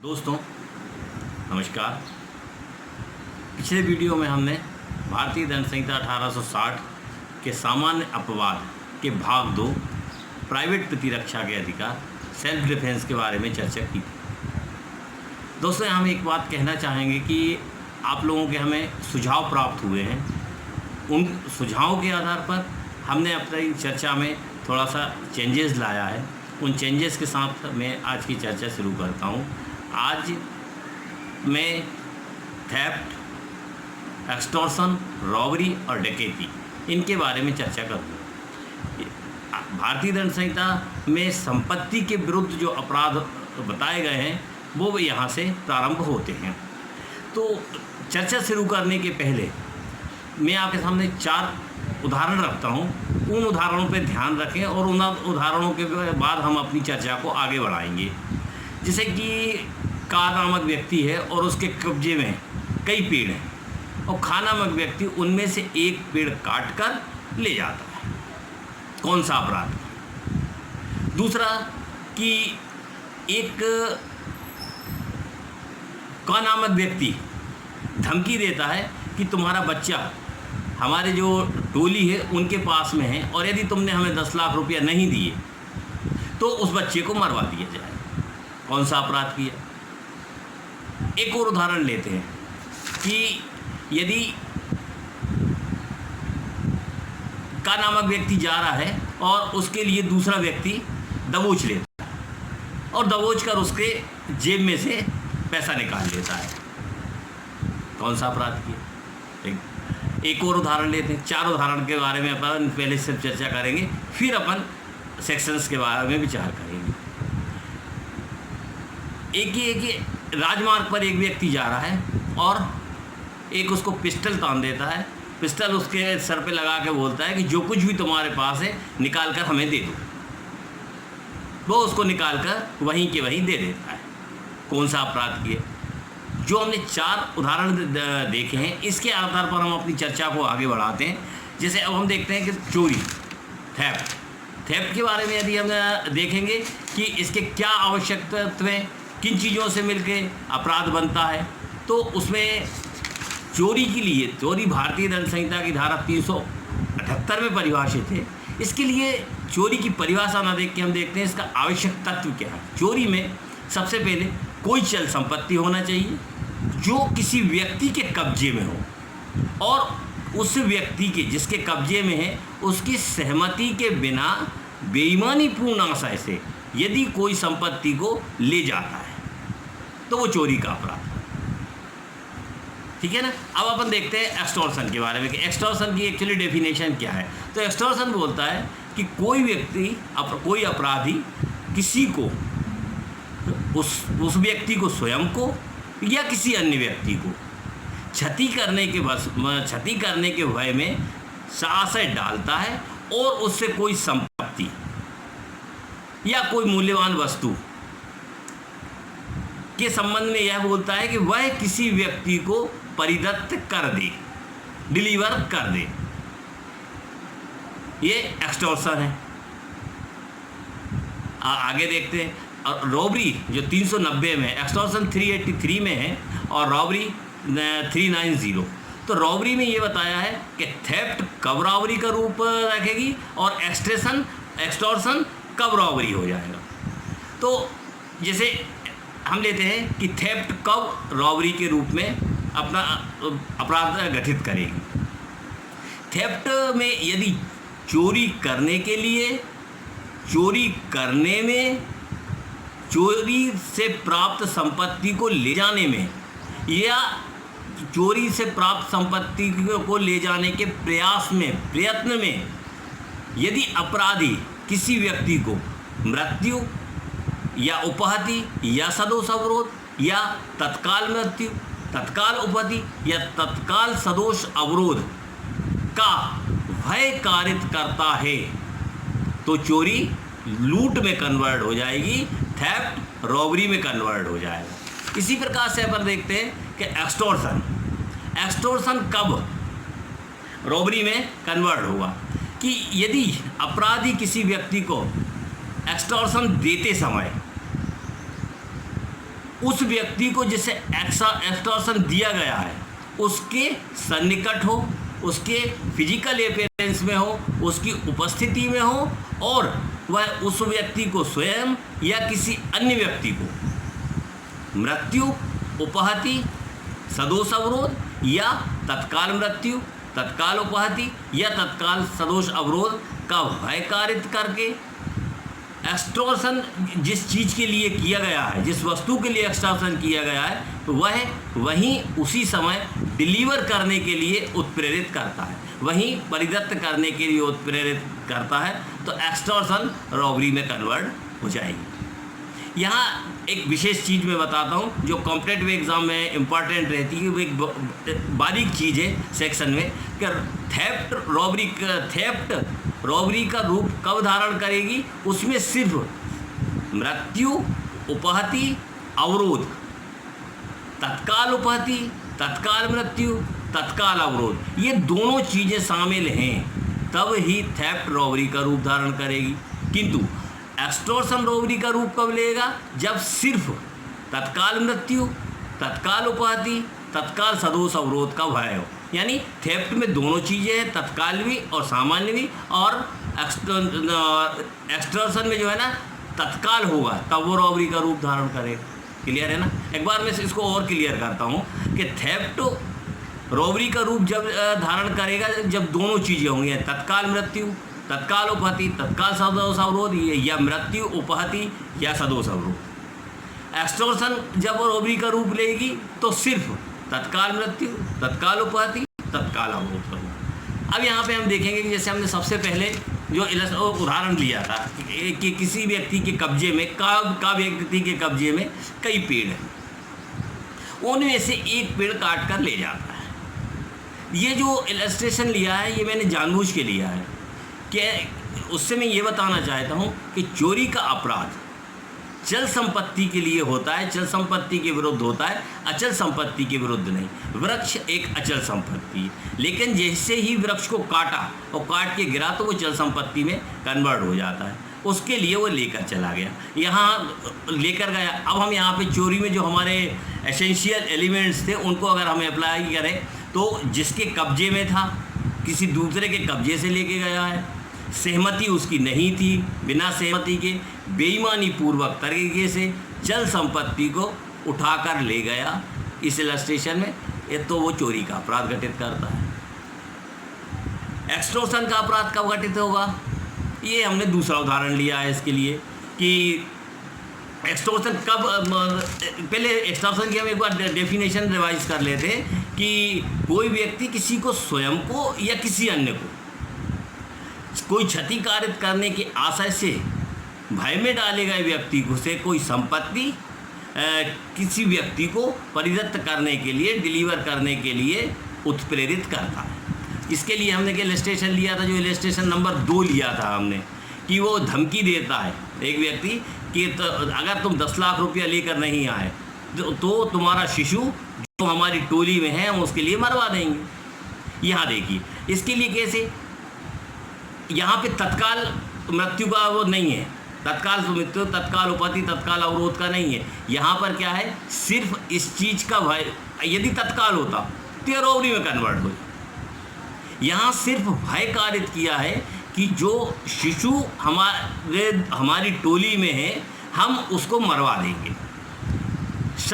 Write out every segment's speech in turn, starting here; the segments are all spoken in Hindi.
दोस्तों नमस्कार। पिछले वीडियो में हमने भारतीय दंड संहिता 1860 के सामान्य अपवाद के भाग 2 प्राइवेट प्रतिरक्षा के अधिकार सेल्फ डिफेंस के बारे में चर्चा की थी। दोस्तों हम एक बात कहना चाहेंगे कि आप लोगों के हमें सुझाव प्राप्त हुए हैं। उन सुझावों के आधार पर हमने अपनी चर्चा में थोड़ा सा चेंजेस लाया है। उन चेंजेस के साथ मैं आज की चर्चा शुरू करता हूँ। आज मैं थेफ्ट, एक्सटॉर्शन, रॉबरी और डकैती इनके बारे में चर्चा करूँगा। भारतीय दंड संहिता में संपत्ति के विरुद्ध जो अपराध बताए गए हैं वो यहाँ से प्रारंभ होते हैं। तो चर्चा शुरू करने के पहले मैं आपके सामने 4 उदाहरण रखता हूँ। उन उदाहरणों पर ध्यान रखें और उन उदाहरणों के बाद हम अपनी चर्चा को आगे बढ़ाएंगे। जैसे कि का नामक व्यक्ति है और उसके कब्जे में कई पेड़ हैं और खा नामक व्यक्ति उनमें से एक पेड़ काट कर ले जाता है। कौन सा अपराध? दूसरा कि एक का नामक व्यक्ति धमकी देता है कि तुम्हारा बच्चा हमारे जो टोली है उनके पास में है और यदि तुमने हमें 10 लाख रुपया नहीं दिए तो उस बच्चे को मरवा दिया जाए। कौन सा अपराध किया? एक और उदाहरण लेते हैं कि यदि का नामक व्यक्ति जा रहा है और उसके लिए दूसरा व्यक्ति दबोच लेता है और दबोच कर उसके जेब में से पैसा निकाल लेता है। कौन सा अपराध किया? एक और उदाहरण लेते हैं। 4 उदाहरण के बारे में अपन पहले से चर्चा करेंगे, फिर अपन सेक्शंस के बारे में विचार करेंगे। एक राजमार्ग पर एक व्यक्ति जा रहा है और एक उसको पिस्टल तान देता है। पिस्टल उसके सर पे लगा के बोलता है कि जो कुछ भी तुम्हारे पास है निकाल कर हमें दे दो। वो उसको निकाल कर वहीं के वहीं दे देता है। कौन सा अपराध किए? जो हमने 4 उदाहरण देखे हैं इसके आधार पर हम अपनी चर्चा को आगे बढ़ाते हैं। जैसे अब हम देखते हैं कि चोरी, थेफ्ट के बारे में यदि हम देखेंगे कि इसके क्या आवश्यक तत्व हैं, किन चीज़ों से मिलके अपराध बनता है, तो उसमें चोरी के लिए चोरी भारतीय दंड संहिता की धारा 378 में परिभाषित है। इसके लिए चोरी की परिभाषा ना देख के हम देखते हैं इसका आवश्यक तत्व क्या है। चोरी में सबसे पहले कोई चल संपत्ति होना चाहिए जो किसी व्यक्ति के कब्जे में हो और उस व्यक्ति के जिसके कब्जे में है उसकी सहमति के बिना बेईमानीपूर्ण आशय से यदि कोई संपत्ति को ले जाता है तो वो चोरी का अपराध है। ठीक है ना। अब अपन देखते हैं एक्सटॉर्शन के बारे में कि एक्सटॉर्शन की एक्चुअली डेफिनेशन क्या है। तो एक्सटॉर्शन बोलता है कि कोई व्यक्ति कोई अपराधी किसी को उस व्यक्ति को स्वयं को या किसी अन्य व्यक्ति को क्षति करने के भय में आशय डालता है और उससे कोई संपत्ति या कोई मूल्यवान वस्तु के संबंध में यह बोलता है कि वह किसी व्यक्ति को परिदत्त कर दे, डिलीवर कर दे। ये एक्सटॉर्शन है। आगे देखते हैं। और रॉबरी जो 390 में, एक्सटॉर्शन 383 में है और रॉबरी 390। तो रॉबरी में ये बताया है कि थेफ्ट कब रॉबरी का रूप रखेगी और एक्सटॉर्शन कब रॉबरी हो जाएगा। तो जैसे हम लेते हैं कि थेफ्ट कब रॉबरी के रूप में अपना अपराध गठित करेगी। थेफ्ट में यदि चोरी करने के लिए, चोरी करने में, चोरी से प्राप्त संपत्ति को ले जाने में या चोरी से प्राप्त संपत्ति को ले जाने के प्रयत्न में यदि अपराधी किसी व्यक्ति को मृत्यु या उपहति या सदोष अवरोध या तत्काल मृत्यु, तत्काल उपहति या तत्काल सदोष अवरोध का भय कारित करता है तो चोरी लूट में कन्वर्ट हो जाएगी, थेफ्ट रॉबरी में कन्वर्ट हो जाएगा। इसी प्रकार से अपन देखते हैं कि एक्सटॉर्शन कब रॉबरी में कन्वर्ट होगा कि यदि अपराधी किसी व्यक्ति को एक्सटॉर्शन देते समय उस व्यक्ति को जिसे एक्सटॉर्शन दिया गया है उसके सन्निकट हो, उसके फिजिकल अपीयरेंस में हो, उसकी उपस्थिति में हो, और वह उस व्यक्ति को स्वयं या किसी अन्य व्यक्ति को मृत्यु, उपहति, सदोष अवरोध या तत्काल मृत्यु, तत्काल उपहति या तत्काल सदोष अवरोध का भय कारित करके एक्सटॉर्शन जिस चीज़ के लिए किया गया है, जिस वस्तु के लिए एक्सटॉर्शन किया गया है, वह वहीं उसी समय डिलीवर करने के लिए उत्प्रेरित करता है, वहीं परिदत्त करने के लिए उत्प्रेरित करता है, तो एक्सटॉर्शन रॉबरी में कन्वर्ट हो जाएगी। यहाँ एक विशेष चीज़ मैं बताता हूँ जो कॉम्पिटेटिव एग्जाम में इम्पॉर्टेंट रहती है, वो एक बारीक चीज़ है सेक्शन में कि थेफ्ट रॉबरी का रूप कब धारण करेगी। उसमें सिर्फ मृत्यु, उपहति, अवरोध, तत्काल उपहति, तत्काल मृत्यु, तत्काल अवरोध, ये दोनों चीज़ें शामिल हैं, तब ही थेफ्ट रॉबरी का रूप धारण करेगी। किंतु एक्सटॉर्शन रॉबरी का रूप कब लेगा, जब सिर्फ तत्काल मृत्यु, तत्काल उपहति, तत्काल सदोष अवरोध का भय हो। यानी थेफ्ट में दोनों चीज़ें हैं, तत्काल भी और सामान्य भी, और एक्सटॉर्शन में जो है ना तत्काल होगा तब वो रॉबरी का रूप धारण करेगा। क्लियर है ना। एक बार मैं इसको और क्लियर करता हूँ कि थेफ्ट रॉबरी का रूप जब धारण करेगा जब दोनों चीज़ें होंगी, तत्काल मृत्यु, तत्काल उपहति, तत्काल सदोष अवरोध, या मृत्यु, उपहति या सदोष अवरोध। एक्सटॉर्शन जब रॉबरी का रूप लेगी तो सिर्फ तत्काल मृत्यु, तत्काल उपहति, तत्काल अवरोध का रूप। अब यहाँ पे हम देखेंगे कि जैसे हमने सबसे पहले जो उदाहरण लिया था कि किसी व्यक्ति के कब्जे में का व्यक्ति के कब्जे में कई पेड़ हैं, उनमें से एक पेड़ काट कर ले जाता है। ये जो इलस्ट्रेशन लिया है ये मैंने जानबूझ के लिया है कि उससे मैं ये बताना चाहता हूँ कि चोरी का अपराध चल संपत्ति के लिए होता है, चल संपत्ति के विरुद्ध होता है, अचल संपत्ति के विरुद्ध नहीं। वृक्ष एक अचल संपत्ति है, लेकिन जैसे ही वृक्ष को काटा और काट के गिरा तो वो चल संपत्ति में कन्वर्ट हो जाता है। उसके लिए वो लेकर चला गया, यहाँ लेकर गया। अब हम यहाँ पे चोरी में जो हमारे एसेंशियल एलिमेंट्स थे उनको अगर हम अप्लाई करें तो जिसके कब्जे में था किसी दूसरे के कब्जे से लेके गया है, सहमति उसकी नहीं थी, बिना सहमति के बेईमानी पूर्वक तरीके से चल संपत्ति को उठाकर ले गया इस इलस्ट्रेशन में, ये तो वो चोरी का अपराध घटित करता है। एक्सटॉर्शन का अपराध कब घटित होगा, ये हमने दूसरा उदाहरण लिया है इसके लिए कि एक्सटॉर्शन कब, पहले एक्सटॉर्शन की हम एक बार डेफिनेशन रिवाइज कर लेते हैं कि कोई व्यक्ति किसी को स्वयं को या किसी अन्य को कोई क्षति कारित करने के आशय से भय में डाले गए व्यक्ति को से कोई संपत्ति किसी व्यक्ति को परिदत्त करने के लिए, डिलीवर करने के लिए उत्प्रेरित करता है। इसके लिए हमने क्या इलस्ट्रेशन लिया था, जो इलस्ट्रेशन नंबर 2 लिया था हमने, कि वो धमकी देता है एक व्यक्ति कि तो अगर तुम 10 लाख रुपया लेकर नहीं आए तो तुम्हारा शिशु जो हमारी टोली में है हम उसके लिए मरवा देंगे। यहाँ देखिए इसके लिए कैसे, यहाँ पे तत्काल मृत्यु का वो नहीं है, तत्काल मृत्यु, तत्काल उपहति, तत्काल अवरोध का नहीं है। यहाँ पर क्या है, सिर्फ इस चीज़ का भय, यदि तत्काल होता तो रॉबरी में कन्वर्ट हो। यहाँ सिर्फ भय कारित किया है कि जो शिशु हमारी टोली में है हम उसको मरवा देंगे,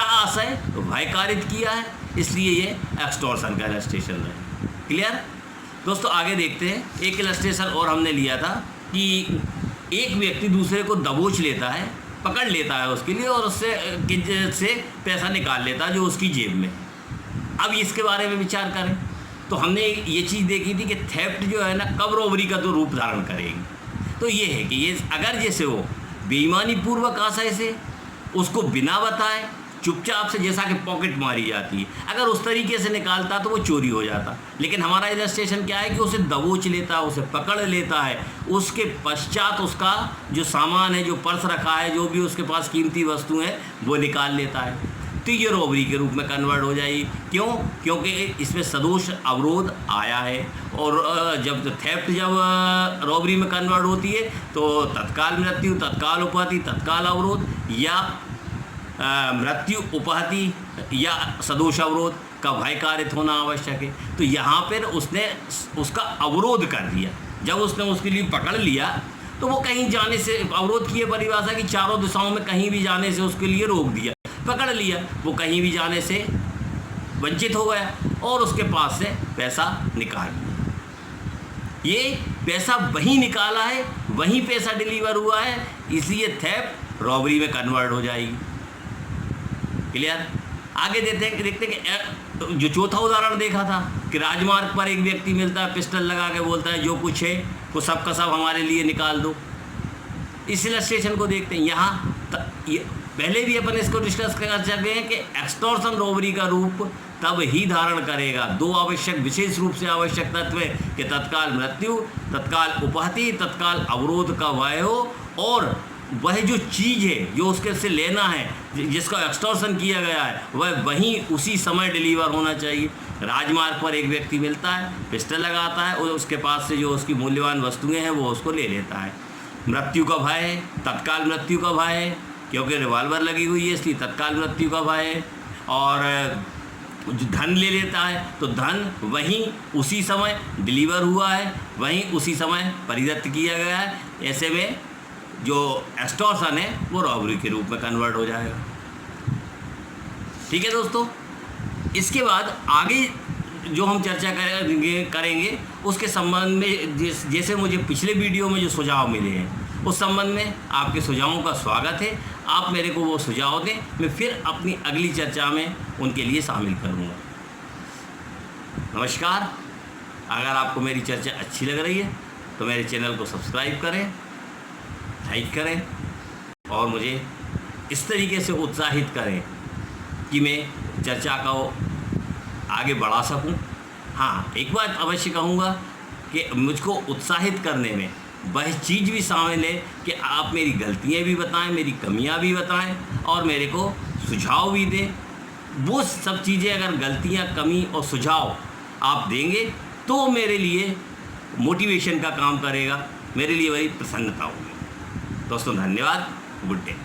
आशय भय कारित किया है, इसलिए ये एक्सटॉर्शन का इलस्ट्रेशन है। क्लियर दोस्तों, आगे देखते हैं। एक इलस्ट्रेशन और हमने लिया था कि एक व्यक्ति दूसरे को दबोच लेता है, पकड़ लेता है उसके लिए और उससे पैसा निकाल लेता है जो उसकी जेब में। अब इसके बारे में विचार करें तो हमने ये चीज़ देखी थी कि थेफ्ट जो है ना कब रॉबरी का तो रूप धारण करेगी। तो ये है कि ये अगर जैसे वो बेईमानी पूर्वक आशय से उसको बिना बताए चुपचाप से, जैसा कि पॉकेट मारी जाती है, अगर उस तरीके से निकालता तो वो चोरी हो जाता। लेकिन हमारा इलस्ट्रेशन क्या है कि उसे दबोच लेता है, उसे पकड़ लेता है, उसके पश्चात उसका जो सामान है, जो पर्स रखा है, जो भी उसके पास कीमती वस्तु है वो निकाल लेता है, तो ये रॉबरी के रूप में कन्वर्ट हो जाएगी। क्यों? क्योंकि इसमें सदोष अवरोध आया है। और जब थेफ्ट जब रॉबरी में कन्वर्ट होती है तो तत्काल मृत्यु, तत्काल उपहति, तत्काल अवरोध या मृत्यु उपहति या सदोष अवरोध का भय कारित होना आवश्यक है। तो यहाँ पर उसने उसका अवरोध कर दिया। जब उसने उसके लिए पकड़ लिया तो वो कहीं जाने से, अवरोध की ये परिभाषा कि चारों दिशाओं में कहीं भी जाने से उसके लिए रोक दिया, पकड़ लिया, वो कहीं भी जाने से वंचित हो गया और उसके पास से पैसा निकाल लिया। ये पैसा वहीं निकाला है, वहीं पैसा डिलीवर हुआ है, इसलिए थेफ्ट रॉबरी में कन्वर्ट हो जाएगी। क्लियर? आगे देखते हैं कि जो चौथा उदाहरण देखा था कि राजमार्ग पर एक व्यक्ति मिलता है, पिस्टल लगा के बोलता है जो कुछ है वो सब का सब हमारे लिए निकाल दो। इस इलस्ट्रेशन को देखते हैं। यहाँ पहले भी अपन इसको डिस्कस कर चुके हैं कि एक्सटॉर्शन रॉबरी का रूप तब ही धारण करेगा, दो आवश्यक, विशेष रूप से आवश्यक तत्व है कि तत्काल मृत्यु, तत्काल उपहति, तत्काल अवरोध का भय हो, और वह जो चीज़ है जो उसके से लेना है, जिसका एक्सटॉर्शन किया गया है, वह वहीं उसी समय डिलीवर होना चाहिए। राजमार्ग पर एक व्यक्ति मिलता है, पिस्टल लगाता है और उसके पास से जो उसकी मूल्यवान वस्तुएं हैं वो उसको ले लेता है। मृत्यु का भय है, तत्काल मृत्यु का भय है, क्योंकि रिवॉल्वर लगी हुई है इसलिए तत्काल मृत्यु का भय है। और जो धन ले लेता है तो धन वहीं उसी समय डिलीवर हुआ है, वहीं उसी समय परिदत्त किया गया है। ऐसे में जो एक्सटॉर्शन है वो रॉबरी के रूप में कन्वर्ट हो जाएगा। ठीक है दोस्तों, इसके बाद आगे जो हम चर्चा करेंगे उसके संबंध में जैसे मुझे पिछले वीडियो में जो सुझाव मिले हैं उस संबंध में आपके सुझावों का स्वागत है। आप मेरे को वो सुझाव दें, मैं फिर अपनी अगली चर्चा में उनके लिए शामिल करूँगा। नमस्कार। अगर आपको मेरी चर्चा अच्छी लग रही है तो मेरे चैनल को सब्सक्राइब करें, लाइक करें और मुझे इस तरीके से उत्साहित करें कि मैं चर्चा को आगे बढ़ा सकूं। हाँ, एक बात अवश्य कहूँगा कि मुझको उत्साहित करने में वह चीज़ भी शामिल है कि आप मेरी गलतियाँ भी बताएं, मेरी कमियाँ भी बताएं और मेरे को सुझाव भी दें। वो सब चीज़ें, अगर गलतियाँ, कमी और सुझाव आप देंगे तो मेरे लिए मोटिवेशन का काम करेगा, मेरे लिए बड़ी प्रसन्नता होगी। दोस्तों धन्यवाद, गुड डे।